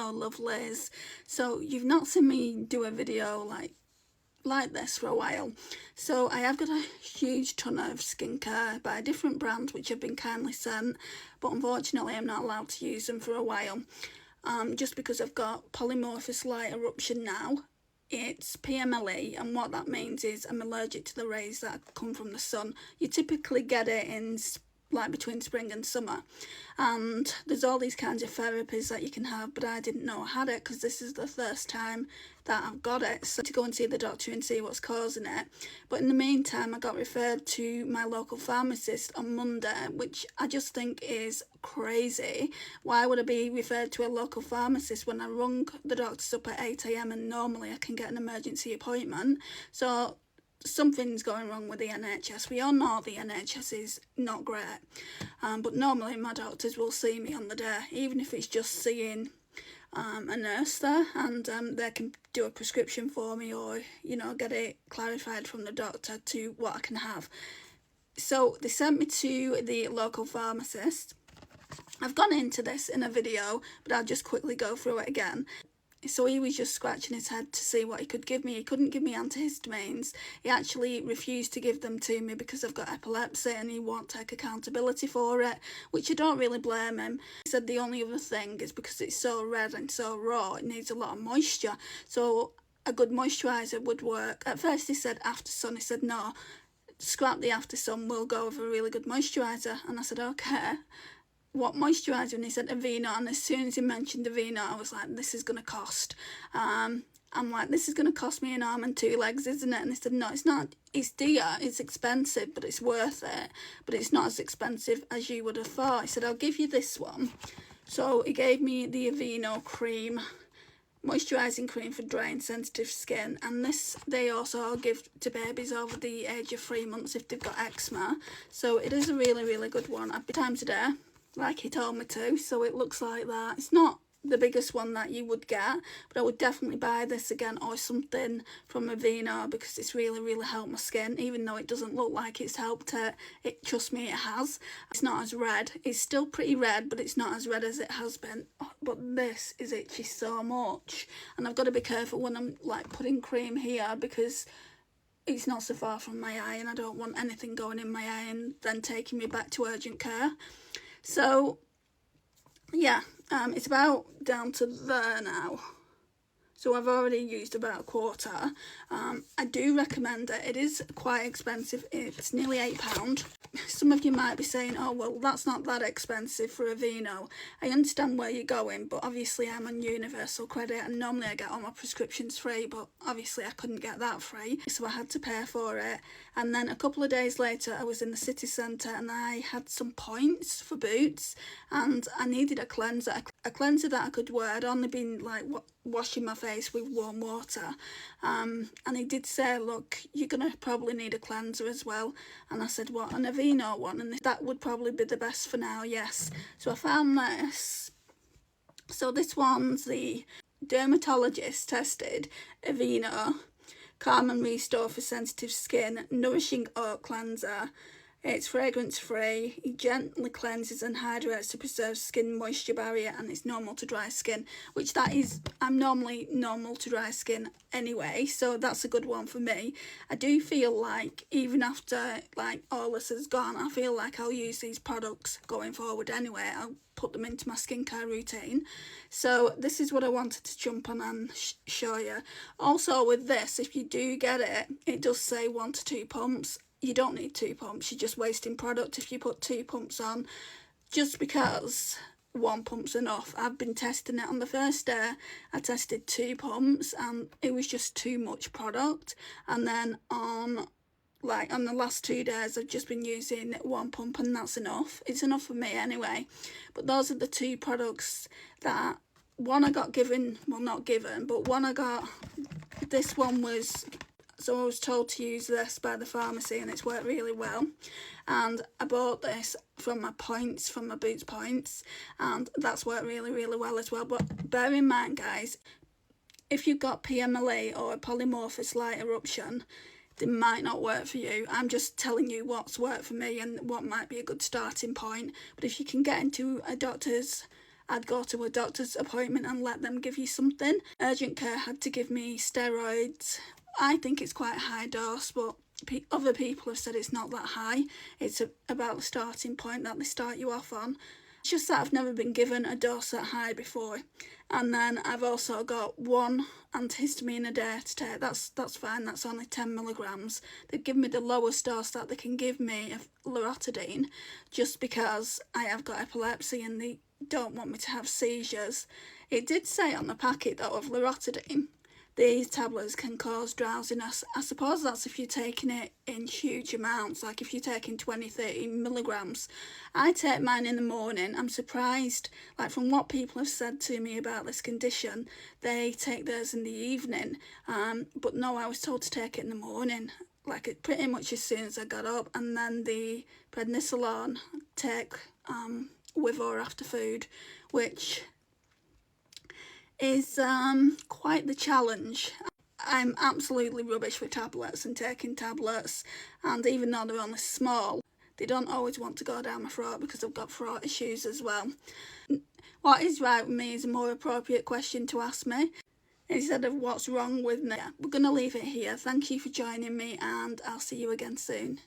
Hello lovelies. So you've not seen me do a video like this for a while. So I have got a huge ton of skincare by a different brand which have been kindly sent, but unfortunately I'm not allowed to use them for a while. Just because I've got Polymorphous Light Eruption now. It's PMLE, and what that means is I'm allergic to the rays that come from the sun. You typically get it in between spring and summer, and there's all these kinds of therapies that you can have, but I didn't know I had it because this is the first time that I've got it, so to go and see the doctor and see what's causing it. But in the meantime I got referred to my local pharmacist on Monday, which I just think is crazy. Why would I be referred to a local pharmacist when I rung the doctors up at 8 AM and normally I can get an emergency appointment? So something's going wrong with the NHS. We all know the NHS is not great, but normally my doctors will see me on the day, even if it's just seeing a nurse there, and they can do a prescription for me, or get it clarified from the doctor to what I can have. So they sent me to the local pharmacist. I've gone into this in a video, but I'll just quickly go through it again. So he was just scratching his head to see what he could give me. He couldn't give me antihistamines. He actually refused to give them to me because I've got epilepsy and he won't take accountability for it, which I don't really blame him. He said the only other thing is because it's so red and so raw, it needs a lot of moisture. So a good moisturiser would work. At first he said after sun. He said no, scrap the after sun, we'll go with a really good moisturiser. And I said okay. What moisturiser? And he said Aveeno, and as soon as he mentioned Aveeno I was like, this is going to cost. I'm like, this is going to cost me an arm and two legs, isn't it? And he said no, it's not. It's dear, it's expensive, but it's worth it, but it's not as expensive as you would have thought. He said I'll give you this one. So he gave me the Aveeno cream, moisturising cream for dry and sensitive skin, and this they also give to babies over the age of 3 months if they've got eczema. So it is a really good one. I've been times a day like he told me to, so it looks like that. It's not the biggest one that you would get, but I would definitely buy this again, or something from Aveeno, because it's really helped my skin. Even though it doesn't look like it's helped it, trust me, it has. It's not as red. It's still pretty red, but it's not as red as it has been. But this is itchy so much, and I've got to be careful when I'm putting cream here, because it's not so far from my eye and I don't want anything going in my eye and then taking me back to urgent care. So yeah, it's about down to there now. So I've already used about a quarter. I do recommend it. It is quite expensive. It's nearly £8. Some of you might be saying, oh, well, that's not that expensive for Aveeno. I understand where you're going, but obviously I'm on universal credit and normally I get all my prescriptions free, but obviously I couldn't get that free, so I had to pay for it. And then a couple of days later I was in the city centre and I had some points for Boots and I needed a cleanser that I could wear. I'd only been washing my face with warm water, and he did say, look, you're gonna probably need a cleanser as well. And I said, what, an Aveeno one? And that would probably be the best for now, yes. So I found this. So this one's the dermatologist tested Aveeno Calm and Restore for Sensitive Skin Nourishing Oat Cleanser. It's fragrance free, it gently cleanses and hydrates to preserve skin moisture barrier, and it's normal to dry skin, which that is, I'm normally normal to dry skin anyway, so that's a good one for me. I do feel like even after all this is gone, I feel like I'll use these products going forward anyway. I'll put them into my skincare routine. So this is what I wanted to jump on and show you. Also with this, if you do get it, it does say 1 to 2 pumps. You don't need 2 pumps, you're just wasting product if you put 2 pumps on, just because 1 pump's enough. I've been testing it. On the first day I tested 2 pumps and it was just too much product, and then on the last 2 days I've just been using 1 pump and that's enough. It's enough for me anyway. But those are the 2 products that, one I got given, well not given, but one I got, this one was, so I was told to use this by the pharmacy and it's worked really well. And I bought this from my points, from my Boots points, and that's worked really well as well. But bear in mind guys, if you've got PMLE or a Polymorphous Light Eruption, they might not work for you. I'm just telling you what's worked for me and what might be a good starting point. But if you can get into a doctor's I'd go to a doctor's appointment and let them give you something. Urgent care had to give me steroids. I think it's quite a high dose, but other people have said it's not that high. It's about the starting point that they start you off on. It's just that I've never been given a dose that high before. And then I've also got 1 antihistamine a day to take. That's fine, that's only 10 milligrams. They've given me the lowest dose that they can give me of loratadine, just because I have got epilepsy and they don't want me to have seizures. It did say on the packet though of loratadine, these tablets can cause drowsiness. I suppose that's if you're taking it in huge amounts, like if you're taking 20-30 milligrams. I take mine in the morning. I'm surprised, like from what people have said to me about this condition, they take theirs in the evening. But no, I was told to take it in the morning, like pretty much as soon as I got up. And then the prednisolone take with or after food, which is quite the challenge. I'm absolutely rubbish with tablets and taking tablets, and even though they're only small, they don't always want to go down my throat because I've got throat issues as well. What is right with me is a more appropriate question to ask me instead of what's wrong with me. We're going to leave it here. Thank you for joining me, and I'll see you again soon.